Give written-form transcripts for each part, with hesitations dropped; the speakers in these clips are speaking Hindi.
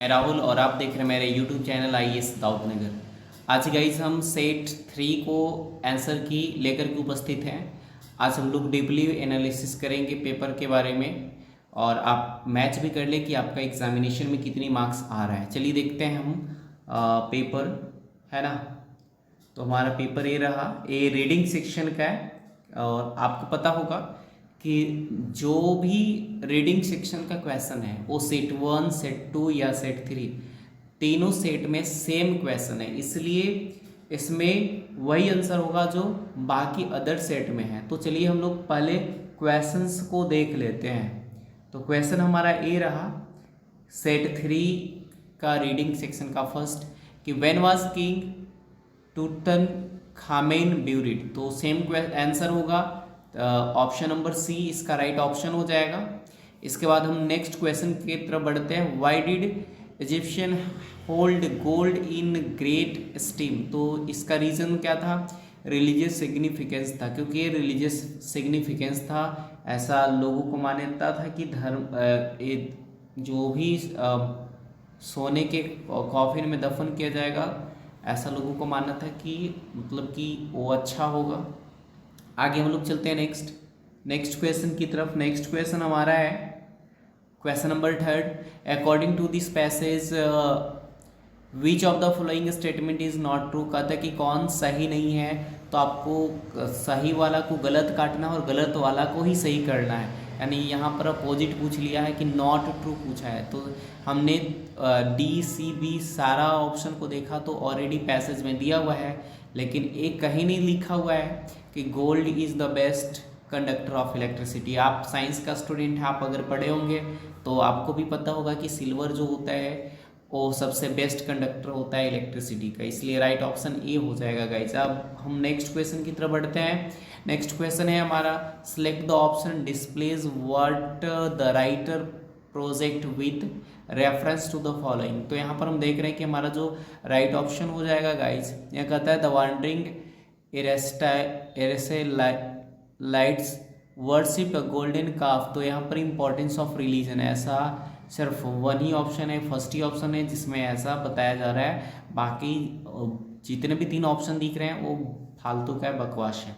मैं राहुल और आप देख रहे हैं मेरे यूट्यूब चैनल IAS दाऊदनगर। आज गाइस हम सेट 3 को आंसर की लेकर के उपस्थित हैं। आज हम लोग डीपली एनालिसिस करेंगे पेपर के बारे में और आप मैच भी कर ले कि आपका एग्जामिनेशन में कितनी मार्क्स आ रहा है। चलिए देखते हैं हम पेपर, है ना। तो हमारा पेपर ये रहा, ये रीडिंग सेक्शन का है और आपको पता होगा कि जो भी रीडिंग सेक्शन का क्वेश्चन है वो सेट 1, सेट 2 या सेट 3 तीनों सेट में सेम क्वेश्चन है, इसलिए इसमें वही आंसर होगा जो बाकी अदर सेट में है। तो चलिए हम लोग पहले क्वेश्चंस को देख लेते हैं। तो क्वेश्चन हमारा ये रहा सेट 3 का रीडिंग सेक्शन का फर्स्ट कि व्हेन वाज किंग टूटन खामेन ब्यूरिड। तो सेम आंसर होगा ऑप्शन नंबर सी इसका राइट ऑप्शन हो जाएगा। इसके बाद हम नेक्स्ट क्वेश्चन की तरफ बढ़ते हैं। Why did Egyptian hold gold in great steam. तो इसका रीज़न क्या था? रिलीजियस सिग्निफिकेंस था, क्योंकि ये रिलीजियस सिग्निफिकेंस था। ऐसा लोगों को मान्यता था कि धर्म जो भी सोने के कॉफिन में दफन किया जाएगा, ऐसा लोगों को मानना था कि मतलब कि वो अच्छा होगा। आगे हम लोग चलते हैं नेक्स्ट क्वेश्चन की तरफ। नेक्स्ट क्वेश्चन हमारा है question number 3। According to this passage which of the following statement is not true. कहता है कि कौन सही नहीं है, तो आपको सही वाला को गलत काटना और गलत वाला को ही सही करना है। यानी यहाँ पर अपोजिट पूछ लिया है कि नॉट ट्रू पूछा है। तो हमने डी सी बी सारा ऑप्शन को देखा तो ऑलरेडी पैसेज में दिया हुआ है, लेकिन एक कहीं नहीं लिखा हुआ है कि gold is the best conductor of electricity. आप साइंस का स्टूडेंट हैं, आप अगर पढ़े होंगे तो आपको भी पता होगा कि सिल्वर जो होता है वो सबसे बेस्ट कंडक्टर होता है इलेक्ट्रिसिटी का, इसलिए राइट ऑप्शन ए हो जाएगा गाइस। अब हम नेक्स्ट क्वेश्चन की तरफ बढ़ते हैं। नेक्स्ट क्वेश्चन है हमारा select the option displays what the writer project with reference to the following. तो यहाँ पर हम देख रहे हैं कि हमारा जो राइट ऑप्शन हो जाएगा गाइस, यह कहता है the wandering Israelites worship golden calf. तो यहाँ पर इंपॉर्टेंस ऑफ रिलीजन, ऐसा सिर्फ वन ही ऑप्शन है, फर्स्ट ही ऑप्शन है जिसमें ऐसा बताया जा रहा है। बाकी जितने भी 3 ऑप्शन दिख रहे हैं वो फालतू का बकवास है।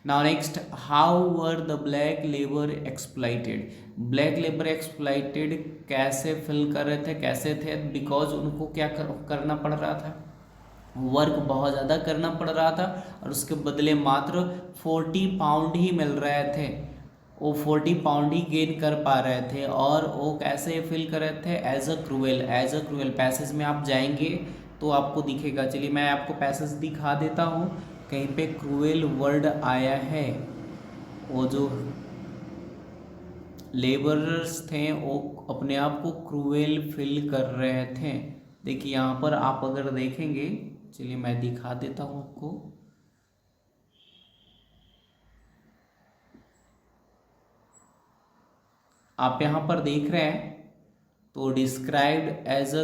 Now next, how were the black labour exploited. Black labour exploited कैसे फिल कर रहे थे, कैसे थे? बिकॉज उनको क्या करना पड़ रहा था, वर्क बहुत ज़्यादा करना पड़ रहा था और उसके बदले मात्र 40 पाउंड ही मिल रहे थे। वो 40 पाउंड ही गेन कर पा रहे थे और वो कैसे फील कर रहे थे? As a cruel. पैसेज में आप जाएंगे तो आपको दिखेगा। चलिए मैं आपको पैसेज दिखा देता हूँ, कहीं पे क्रूएल वर्ड आया है। वो जो लेबरर्स थे वो अपने आप को क्रूएल फील कर रहे थे। देखिए यहाँ पर आप अगर देखेंगे, चलिए मैं दिखा देता हूँ आपको। आप यहाँ पर देख रहे हैं तो डिस्क्राइब्ड एज अ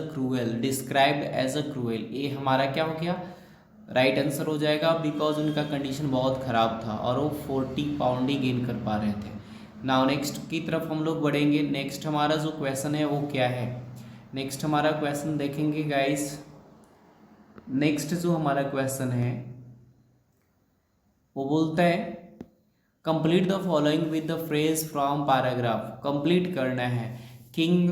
क्रूएल, ये हमारा क्या हो गया? राइट आंसर हो जाएगा, बिकॉज उनका कंडीशन बहुत ख़राब था और वो 40 पाउंड ही गेन कर पा रहे थे। नाउ नेक्स्ट की तरफ हम लोग बढ़ेंगे। नेक्स्ट हमारा जो क्वेश्चन है वो क्या है? नेक्स्ट हमारा क्वेश्चन देखेंगे गाइस। नेक्स्ट जो हमारा क्वेश्चन है वो बोलता है complete the following with the phrase from paragraph. Complete करना है। King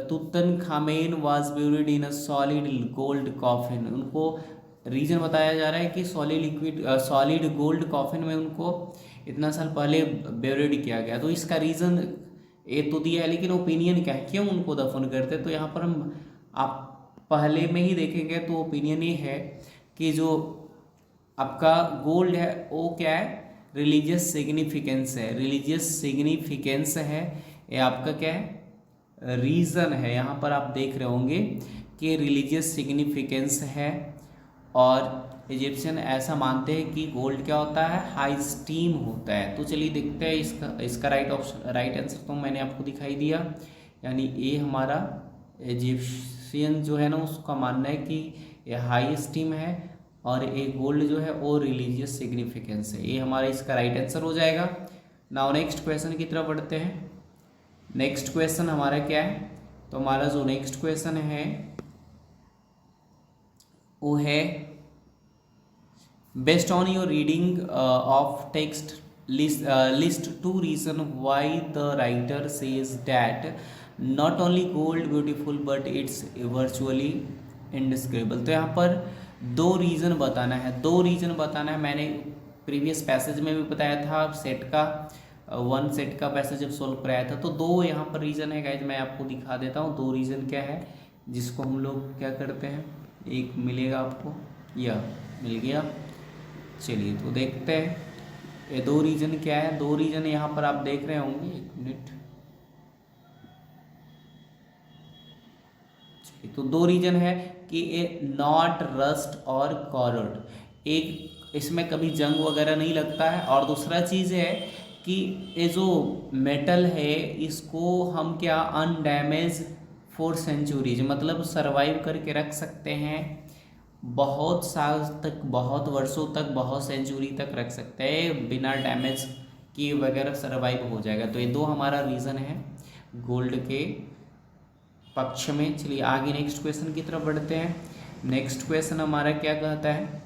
Tutankhamun was buried in a solid gold coffin. उनको रीजन बताया जा रहा है कि सॉलिड गोल्ड कॉफिन में उनको इतना साल पहले ब्यूरिड किया गया। तो इसका रीज़न ये तो दिया है, लेकिन ओपिनियन क्या है, क्यों उनको दफन करते? तो यहाँ पर हम आप पहले में ही देखेंगे तो ओपिनियन ये है कि जो आपका गोल्ड है वो क्या है? रिलीजियस सिग्निफिकेंस है। ये आपका क्या है? रीज़न है। यहाँ पर आप देख रहे होंगे कि रिलीजियस सिग्निफिकेंस है और इजिप्शियन ऐसा मानते हैं कि गोल्ड क्या होता है? हाई स्टीम होता है। तो चलिए देखते हैं इसका राइट आंसर तो मैंने आपको दिखाई दिया, यानी ये हमारा इजिप्शियन जो है ना उसका मानना है कि ये हाई स्टीम है और ये गोल्ड जो है वो रिलीजियस सिग्निफिकेंस है। ये हमारा इसका राइट आंसर हो जाएगा। नाउ नेक्स्ट क्वेश्चन की तरफ बढ़ते हैं। नेक्स्ट क्वेश्चन हमारा क्या है? तो हमारा जो नेक्स्ट क्वेश्चन है वो है based on your reading of text list to reason why the writer says that not only gold beautiful but it's virtually indescribable. तो यहाँ पर दो रीज़न बताना है। मैंने प्रीवियस पैसेज में भी बताया था, सेट का पैसेज जब सोल्व कराया था। तो दो यहाँ पर रीज़न है गाइज, मैं आपको दिखा देता हूँ। दो रीज़न क्या है जिसको हम लोग क्या करते हैं, एक मिलेगा आपको, यह मिल गया। चलिए तो देखते हैं ये दो रीज़न क्या है। दो रीज़न यहाँ पर आप देख रहे होंगे, एक मिनट। तो दो रीजन है कि ए नॉट रस्ट और कॉरोड, एक इसमें कभी जंग वगैरह नहीं लगता है, और दूसरा चीज़ है कि ये जो मेटल है इसको हम क्या अनडैमेज फॉर सेंचुरीज, मतलब सरवाइव करके रख सकते हैं बहुत साल तक, बहुत वर्षों तक, बहुत सेंचुरी तक रख सकते हैं बिना डैमेज किए वगैरह सरवाइव हो जाएगा। तो ये दो हमारा रीज़न है गोल्ड के पक्ष में। चलिए आगे नेक्स्ट क्वेश्चन की तरफ बढ़ते हैं। नेक्स्ट क्वेश्चन हमारा क्या कहता है,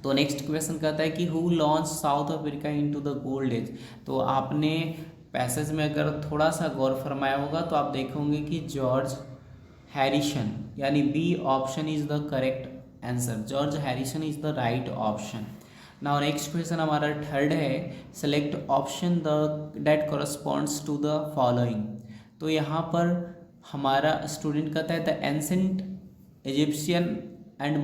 तो नेक्स्ट क्वेश्चन कहता है कि who launch South Africa into the gold age. तो आपने पैसेज में अगर थोड़ा सा गौर फरमाया होगा तो आप देखोगे कि जॉर्ज हैरिसन, यानी B option is the correct answer. George Harrison is the right option. Now next question हमारा थर्ड है, select option the that corresponds to the following. तो यहाँ पर हमारा स्टूडेंट कहता है the ancient Egyptian and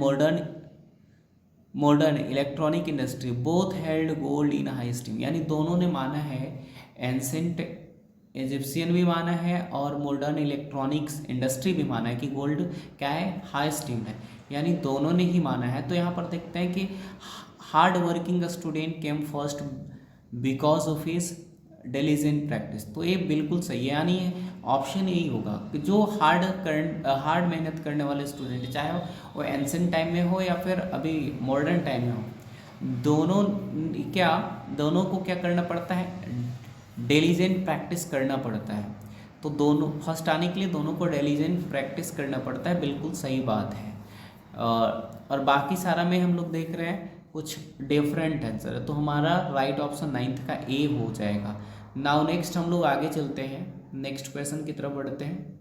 modern electronic industry both held gold in high esteem. यानी दोनों ने माना है, एंसेंट इजिप्शियन भी माना है और मॉडर्न इलेक्ट्रॉनिक्स इंडस्ट्री भी माना है कि गोल्ड क्या है, हाई स्टीम है, यानी दोनों ने ही माना है। तो यहाँ पर देखते हैं कि hard working student came first because of his diligent practice. तो ये बिल्कुल सही है, यानी ऑप्शन यही होगा कि जो हार्ड मेहनत करने वाले स्टूडेंट, चाहे वो एंसेंट टाइम में हो या फिर अभी मॉडर्न टाइम में हो, दोनों को क्या करना पड़ता है, डिलिजेंट प्रैक्टिस करना पड़ता है। तो दोनों फर्स्ट आने के लिए दोनों को डिलिजेंट प्रैक्टिस करना पड़ता है, बिल्कुल सही बात है। और बाकी सारा में हम लोग देख रहे हैं कुछ डिफरेंट आंसर है, तो हमारा राइट ऑप्शन 9th का ए हो जाएगा। नाउ नेक्स्ट हम लोग आगे चलते हैं, नेक्स्ट क्वेश्चन की तरफ बढ़ते हैं।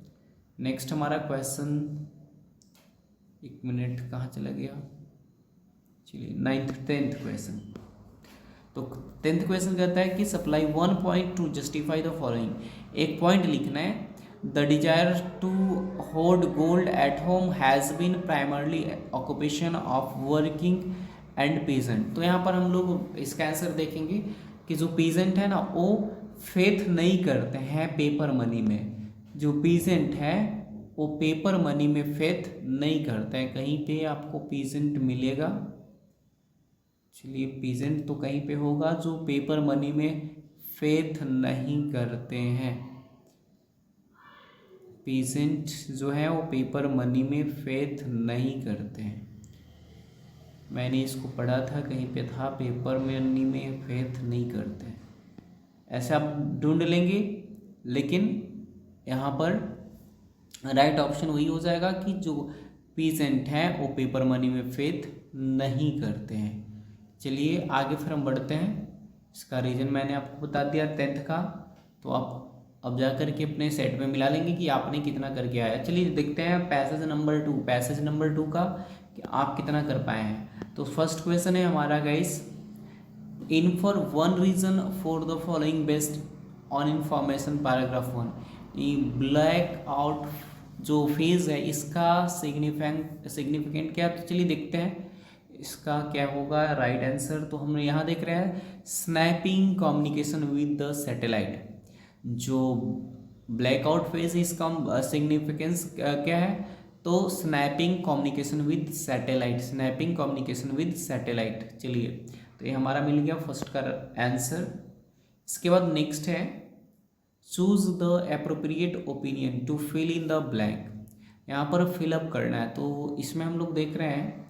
नेक्स्ट हमारा क्वेश्चन, एक मिनट कहाँ चला गया, चलिए 10th क्वेश्चन। तो 10th क्वेश्चन कहता है कि supply 1 point to justify the following. एक पॉइंट लिखना है, the desire to hold gold at home has been primarily occupation of working and peasant. तो यहाँ पर हम लोग इसका आंसर देखेंगे कि जो पीजेंट है ना वो फेथ नहीं करते हैं पेपर मनी में। जो पीजेंट है वो पेपर मनी में फेथ नहीं करते हैं। कहीं पे आपको पीजेंट मिलेगा, चलिए पीजेंट तो कहीं पे होगा जो पेपर मनी में फेथ नहीं करते हैं। पीजेंट जो है वो पेपर मनी में फेथ नहीं करते हैं। मैंने इसको पढ़ा था, कहीं पे था, पेपर मनी में फेथ नहीं करते। ऐसे आप ढूंढ लेंगे, लेकिन यहाँ पर राइट ऑप्शन वही हो जाएगा कि जो पीजेंट हैं वो पेपर मनी में फेथ नहीं करते हैं। चलिए आगे फिर हम बढ़ते हैं। इसका रीजन मैंने आपको बता दिया 10th का, तो आप अब जा कर के अपने सेट में मिला लेंगे कि आपने कितना करके आया। चलिए देखते हैं पैसेज नंबर 2 का कि आप कितना कर पाए हैं। तो फर्स्ट क्वेश्चन है हमारा guys, in for one reason for the following based on information paragraph 1। ये ब्लैक आउट जो फेज है इसका सिग्निफिकेंट क्या है, तो चलिए देखते हैं इसका क्या होगा राइट आंसर। तो हम यहाँ देख रहे हैं snapping communication with the satellite. जो ब्लैकआउट फेज है इसका सिग्निफिकेंस क्या है, तो स्नैपिंग कम्युनिकेशन विद सैटेलाइट। चलिए तो ये हमारा मिल गया फर्स्ट का आंसर। इसके बाद नेक्स्ट है choose the appropriate opinion to fill in the blank. यहाँ पर फिलअप करना है, तो इसमें हम लोग देख रहे हैं,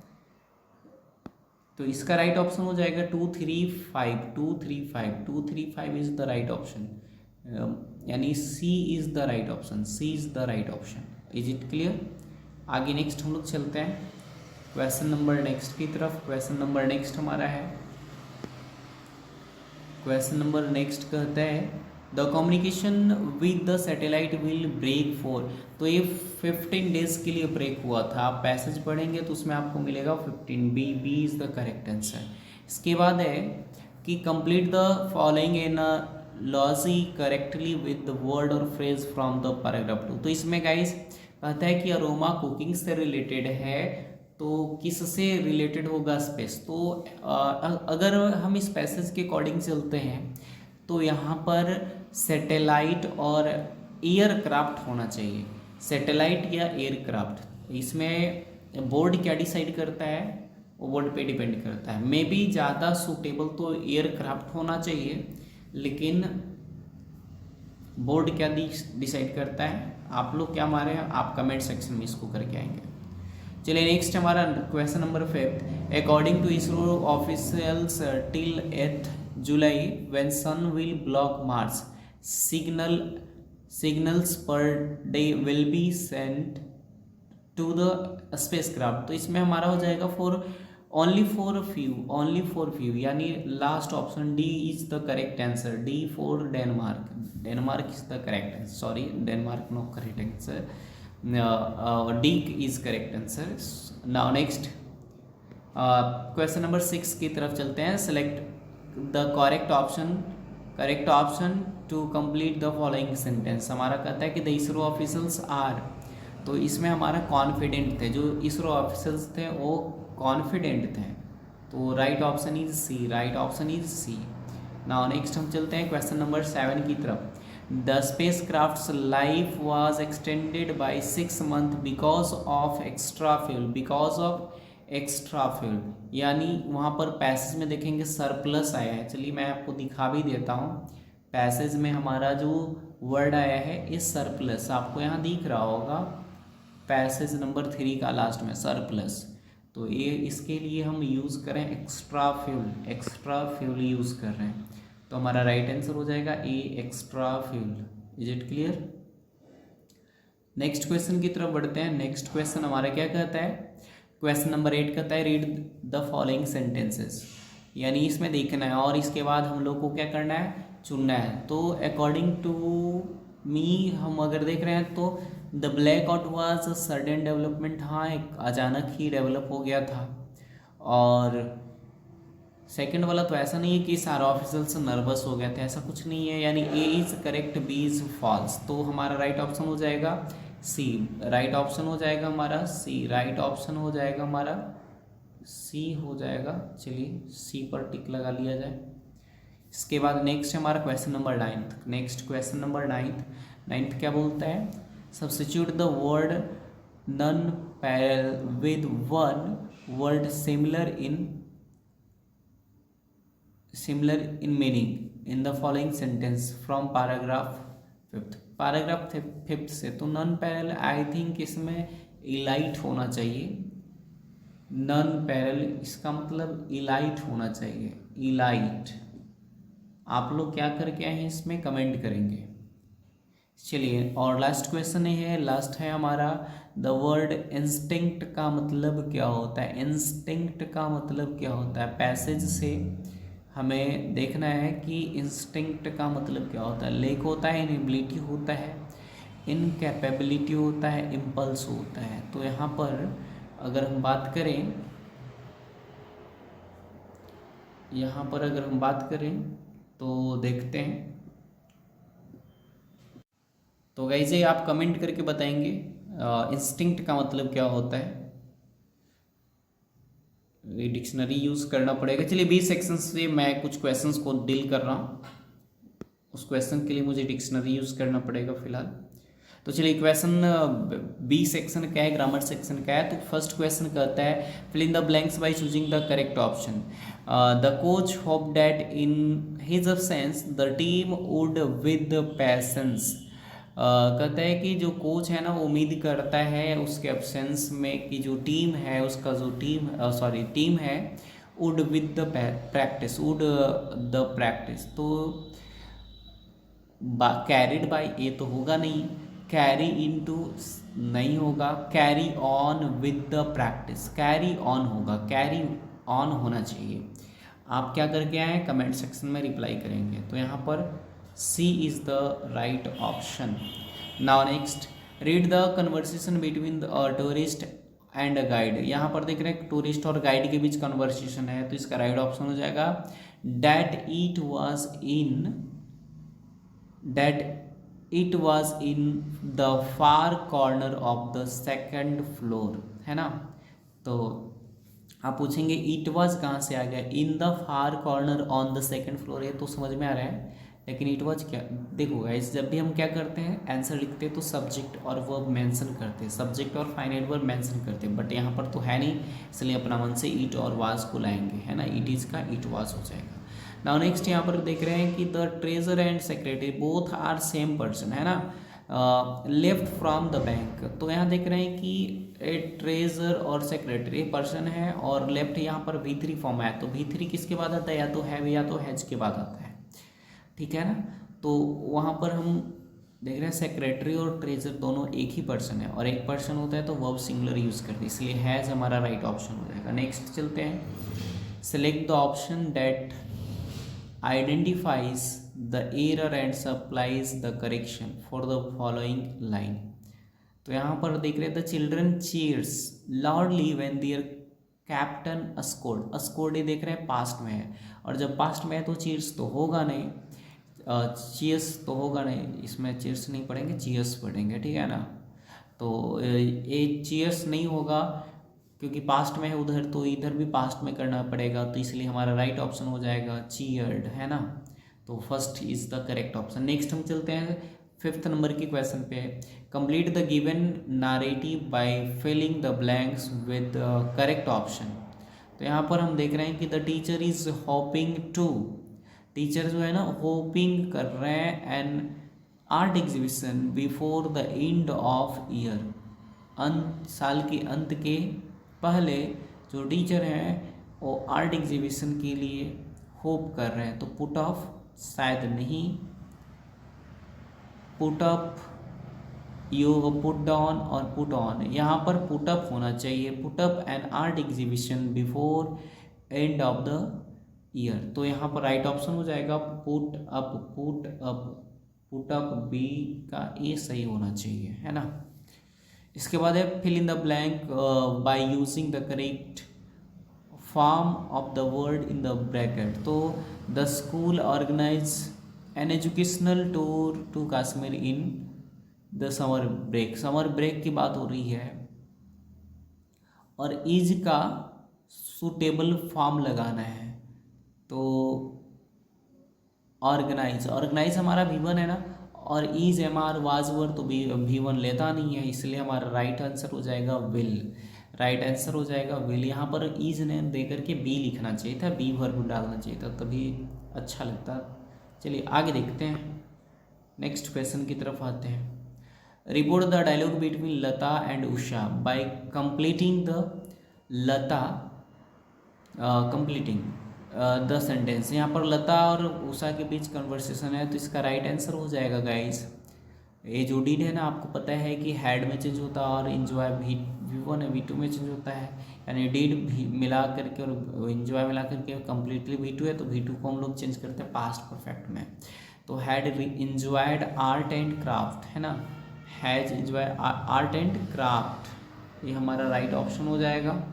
तो इसका राइट ऑप्शन हो जाएगा 235 इज द राइट ऑप्शन। यानी C is the right option, C is the right option. Is it clear? आगे नेक्स्ट हम लोग चलते हैं क्वेश्चन नंबर नेक्स्ट की तरफ। क्वेश्चन नंबर नेक्स्ट हमारा है, क्वेश्चन नंबर नेक्स्ट कहता है the communication with the satellite will break for. तो ये 15 डेज के लिए ब्रेक हुआ था। आप पैसेज पढ़ेंगे तो उसमें आपको मिलेगा 15, B is the correct answer. इसके बाद है कि complete the following analogy correctly with the word और फ्रेज फ्रॉम द पैराग्राफ 2। तो इसमें गाइस कहता है कि अरोमा कुकिंग से रिलेटेड है, तो किससे रिलेटेड होगा? स्पेस। तो अगर हम इस पैसेज के अकॉर्डिंग चलते हैं तो यहाँ पर सैटेलाइट और एयरक्राफ्ट होना चाहिए, सैटेलाइट या एयरक्राफ्ट। इसमें बोर्ड क्या डिसाइड करता है? वो बोर्ड पे डिपेंड करता है। मे बी ज़्यादा सूटेबल तो एयरक्राफ्ट होना चाहिए, लेकिन बोर्ड क्या डिसाइड करता है? आप लोग क्या मारे हैं, आप कमेंट सेक्शन में इसको करके आएंगे। चलिए नेक्स्ट हमारा question number 5। According to ISRO officials till 8 July when sun will block Mars signals per day will be sent to the spacecraft. तो इसमें हमारा हो जाएगा ओनली फॉर फ्यू, यानी last option D is the correct answer. D for Denmark, Denmark is the correct answer. Sorry, Denmark no correct answer, D is correct answer. Now next question number 6 की तरफ चलते हैं। select the correct option to complete the following sentence। हमारा कहता है कि the ISRO officials are, तो इसमें हमारा कॉन्फिडेंट थे, जो इसरो ऑफिसर्स थे वो कॉन्फिडेंट थे, तो right option is C, right option is C. Now next हम चलते हैं क्वेश्चन नंबर 7 की तरफ। The spacecraft's life was extended by 6 months because of extra fuel, यानी वहाँ पर पैसेज में देखेंगे सरप्लस आया है। चलिए मैं आपको दिखा भी देता हूँ। पैसेज में हमारा जो वर्ड आया है इस सरप्लस, आपको यहाँ दिख रहा होगा पैसेज नंबर 3 का लास्ट में सरप्लस। तो ये इसके लिए हम यूज़ करें एक्स्ट्रा फ्यूल यूज़ कर रहे हैं, तो हमारा राइट आंसर हो जाएगा A, extra fuel. Is it clear? Next question की तरफ बढ़ते हैं। नेक्स्ट क्वेश्चन हमारा क्या कहता है? क्वेश्चन नंबर 8 कहता है रीड द फॉलोइंग सेंटेंसेस, यानी इसमें देखना है और इसके बाद हम लोग को क्या करना है? चुनना है। तो अकॉर्डिंग टू मी हम अगर देख रहे हैं तो the black out was a sudden development, हाँ एक अचानक ही डेवलप हो गया था। और सेकंड वाला तो ऐसा नहीं है कि सारे ऑफिसर्स नर्वस हो गए थे, ऐसा कुछ नहीं है, यानी A is correct, B is false. तो हमारा राइट ऑप्शन हो जाएगा सी, राइट ऑप्शन हो जाएगा हमारा सी, राइट ऑप्शन हो जाएगा हमारा सी हो जाएगा। चलिए सी पर टिक लगा लिया जाए। इसके बाद नेक्स्ट हमारा question number 9। Next question number 9 क्या बोलता है? Substitute the word non parallel with one word similar in meaning in the following sentence from paragraph 5th। Paragraph 5th से तो नन पैरेलल आई थिंक इसमें इलाइट होना चाहिए। नन पैरेलल इसका मतलब इलाइट होना चाहिए, इलाइट। आप लोग क्या करके आए हैं इसमें कमेंट करेंगे। चलिए और लास्ट क्वेश्चन ये है, लास्ट है हमारा द वर्ड इंस्टिंक्ट का मतलब क्या होता है? इंस्टिंक्ट का मतलब क्या होता है? पैसेज से हमें देखना है कि इंस्टिंक्ट का मतलब क्या होता है। लेक होता है, इनेबिलिटी होता है, इनकैपेबिलिटी होता है, इम्पल्स होता है। तो यहाँ पर अगर हम बात करें, तो देखते हैं। तो गाइस ये आप कमेंट करके बताएंगे इंस्टिंक्ट का मतलब क्या होता है। ये डिक्शनरी यूज़ करना पड़ेगा। चलिए 20 सेक्शन से मैं कुछ क्वेश्चंस को डील कर रहा हूँ, उस क्वेश्चन के लिए मुझे डिक्शनरी यूज़ करना पड़ेगा फिलहाल। तो चलिए क्वेश्चन 20 सेक्शन क्या है, ग्रामर सेक्शन क्या है। तो फर्स्ट क्वेश्चन कहता है fill in the blanks by choosing the correct option. The coach hope that in his absence the team would with patience. कहता है कि जो कोच है ना वो उम्मीद करता है उसके एब्सेंस में कि जो टीम है उसका जो टीम है वुड विद द प्रैक्टिस, तो कैरिड बाय ए तो होगा नहीं, कैरी इनटू नहीं होगा, carry on with the practice, carry on होगा, कैरी ऑन होना चाहिए। आप क्या करके आए कमेंट सेक्शन में रिप्लाई करेंगे। तो यहाँ पर C is the right option. Now next, read the conversation between the tourist and a guide. यहाँ पर देख रहे हैं टूरिस्ट और गाइड के बीच कन्वर्सेशन है, तो इसका राइट ऑप्शन हो जाएगा that it was in the far corner of the second floor, है ना। तो आप पूछेंगे इट वॉज कहाँ से आ गया, in the far corner on the second floor, ये तो समझ में आ रहा है, लेकिन इट वॉज क्या, देखो गाइस जब भी हम क्या करते हैं आंसर लिखते हैं तो सब्जेक्ट और वर्ब मेंशन करते हैं, सब्जेक्ट और फाइनाइट वर्ब मेंशन करते हैं, बट यहाँ पर तो है नहीं, इसलिए अपना मन से इट और वाज को लाएंगे, है ना। इट इज़ का इट वाज हो जाएगा। नाउ नेक्स्ट यहाँ पर देख रहे हैं कि the treasure and secretary both are same person, है ना, लेफ्ट फ्रॉम द बैंक। तो यहाँ देख रहे हैं कि ए ट्रेजर और सेक्रेटरी पर्सन है और लेफ्ट यहाँ पर V3 फॉर्म है, तो V3 किसके बाद आता है, या तो हैव या तो हैज के बाद आता है, ठीक है ना। तो वहाँ पर हम देख रहे हैं सेक्रेटरी और ट्रेजर दोनों एक ही पर्सन है, और एक पर्सन होता है तो वर्ब सिंगुलर यूज़ करते हैं, इसलिए हैज़ हमारा राइट ऑप्शन हो जाएगा। नेक्स्ट चलते हैं, select the option that identifies the error and supplies the correction for the following line. तो यहाँ पर देख रहे हैं the children cheers loudly when their captain scored, scored ये देख रहे हैं पास्ट में है, और जब पास्ट में है तो चीयर्स तो होगा नहीं, चीयर्स तो होगा नहीं, इसमें चीयर्स नहीं पढ़ेंगे, चीयर्स पढ़ेंगे, ठीक है ना। तो ये चीयर्स नहीं होगा क्योंकि पास्ट में है उधर, तो इधर भी पास्ट में करना पड़ेगा, तो इसलिए हमारा राइट ऑप्शन हो जाएगा चीयर्ड, है ना। तो first is the correct option. Next हम चलते हैं 5th नंबर की क्वेश्चन पे, complete the given narrative by filling the blanks with correct option. तो यहाँ पर हम देख रहे हैं कि the teacher is hoping to, teacher जो है ना होपिंग कर रहे हैं an art exhibition before the end of year, साल के अंत के पहले जो टीचर हैं वो आर्ट एग्जीबिशन के लिए होप कर रहे हैं, तो पुट ऑफ शायद नहीं, put up, you put down और पुट ऑन, यहाँ पर पुट अप होना चाहिए, put up an art exhibition before end of the year. तो यहाँ पर राइट ऑप्शन हो जाएगा put up, put up, put up B का ए सही होना चाहिए, है ना। इसके बाद है fill in the blank by using the correct form of the word in the bracket. तो the school organize an educational tour to Kashmir in the summer break, summer break की बात हो रही है, और इज का सूटेबल फॉर्म लगाना है, तो ऑर्गेनाइज, ऑर्गेनाइज हमारा V1 है ना, और इज MR वाज वर तो V1 लेता नहीं है, इसलिए हमारा राइट आंसर हो जाएगा विल, राइट आंसर हो जाएगा विल। यहाँ पर इज ने दे करके बी लिखना चाहिए था, बी वर्ब डालना चाहिए था, तभी अच्छा लगता। चलिए आगे देखते हैं, नेक्स्ट क्वेश्चन की तरफ आते हैं। Report the dialogue between Lata and Usha by completing the Lata completing the sentence. यहाँ पर लता और उषा के बीच कन्वर्सेशन है, तो इसका राइट आंसर हो जाएगा गाइस, ये जो डीड है ना आपको पता है कि हैड में चेंज होता है और इंजॉय V1 है V2 में चेंज होता है, यानी डीड मिला करके और इंजॉय मिला करके कम्प्लीटली V2 है, तो V2 को हम लोग चेंज करते हैं पास्ट परफेक्ट में। तो had enjoyed art and craft, है ना, has enjoy art and craft, ये हमारा राइट ऑप्शन हो जाएगा।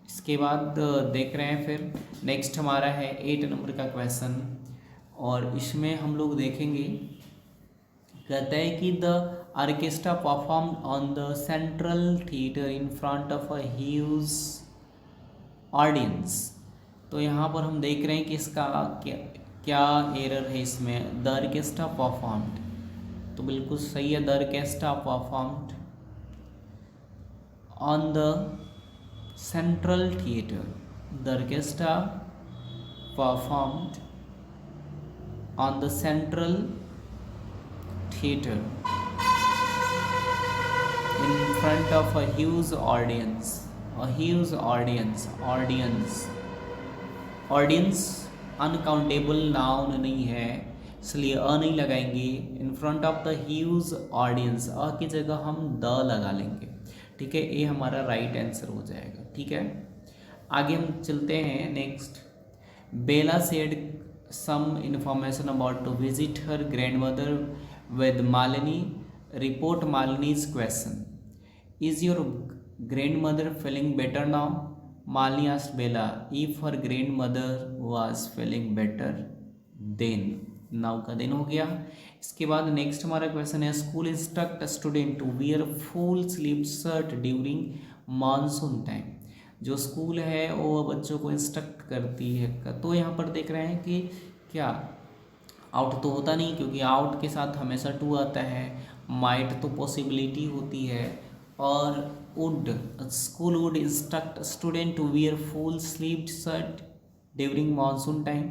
इसके बाद देख रहे हैं फिर नेक्स्ट हमारा है 8 नंबर का क्वेश्चन, और इसमें हम लोग देखेंगे, कहता है कि the orchestra perform on the central theatre in front of a huge audience. तो यहाँ पर हम देख रहे हैं कि इसका क्या एरर है इसमें, द ऑर्केस्ट्रा परफॉर्म्ड, तो बिल्कुल सही है, the orchestra performed on the Central Theatre, the orchestra performed on the Central Theatre in front of a huge audience, a huge audience uncountable noun नहीं है, इसलिए अ नहीं लगाएंगे। In front of the huge audience, a की जगह हम द लगा लेंगे। ठीक है, ये हमारा राइट आंसर हो जाएगा। ठीक है, आगे हम चलते हैं next. Bella said some information about to visit her grandmother with Malini, report Malini's question, is your grandmother feeling better now? Malini asked Bella if her grandmother was feeling better then. Now का दिन हो गया। इसके बाद नेक्स्ट हमारा क्वेश्चन है, school instruct student to wear full sleeve shirt during monsoon time. जो स्कूल है वो बच्चों को इंस्ट्रक्ट करती है। तो यहाँ पर देख रहे हैं कि क्या आउट तो होता नहीं, क्योंकि आउट के साथ हमेशा टू आता है। माइट तो पॉसिबिलिटी होती है। और would, school would instruct student to wear full sleeved shirt during monsoon time.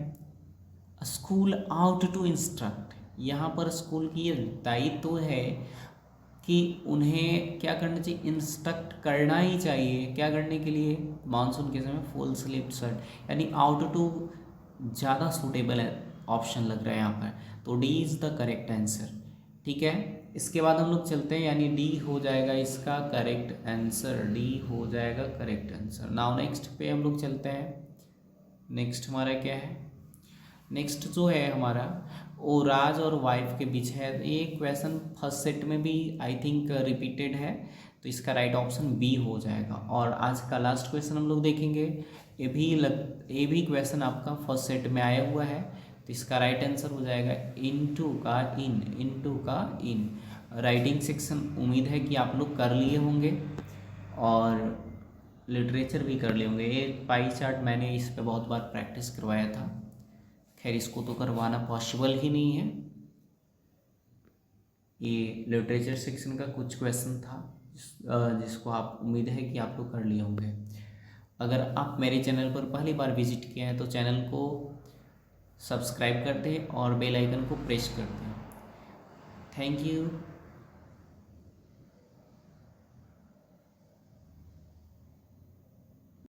School ought to instruct, यहाँ पर स्कूल की ये दायित्व है कि उन्हें क्या करना चाहिए, इंस्ट्रक्ट करना ही चाहिए। क्या करने के लिए? मानसून के समय फुल स्लीव्ड शर्ट, यानी आउट टू ज़्यादा सूटेबल है ऑप्शन लग रहा है यहाँ पर। तो D is the correct answer. ठीक है, इसके बाद हम लोग चलते हैं, यानी डी हो जाएगा इसका करेक्ट आंसर। डी हो जाएगा करेक्ट आंसर। नाउ नेक्स्ट पे हम लोग चलते हैं। नेक्स्ट हमारा क्या है? नेक्स्ट जो है हमारा वो राज और वाइफ के बीच है। ये क्वेश्चन फर्स्ट सेट में भी आई थिंक रिपीटेड है, तो इसका राइट ऑप्शन बी हो जाएगा। और आज का लास्ट क्वेश्चन हम लोग देखेंगे, ये भी क्वेश्चन आपका फर्स्ट सेट में आया हुआ है, तो इसका राइट आंसर हो जाएगा इनटू का इन, इनटू का इन। राइटिंग सेक्शन उम्मीद है कि आप लोग कर लिए होंगे और लिटरेचर भी कर लिए होंगे। ये पाई चार्ट मैंने इस पे बहुत बार प्रैक्टिस करवाया था, खैर इसको तो करवाना पॉसिबल ही नहीं है। ये लिटरेचर सेक्शन का कुछ क्वेश्चन था जिसको आप उम्मीद है कि आप लोग कर लिए होंगे। अगर आप मेरे चैनल पर पहली बार विजिट किए हैं तो चैनल को सब्सक्राइब कर दें और बेल आइकन को प्रेस कर दें। Thank you.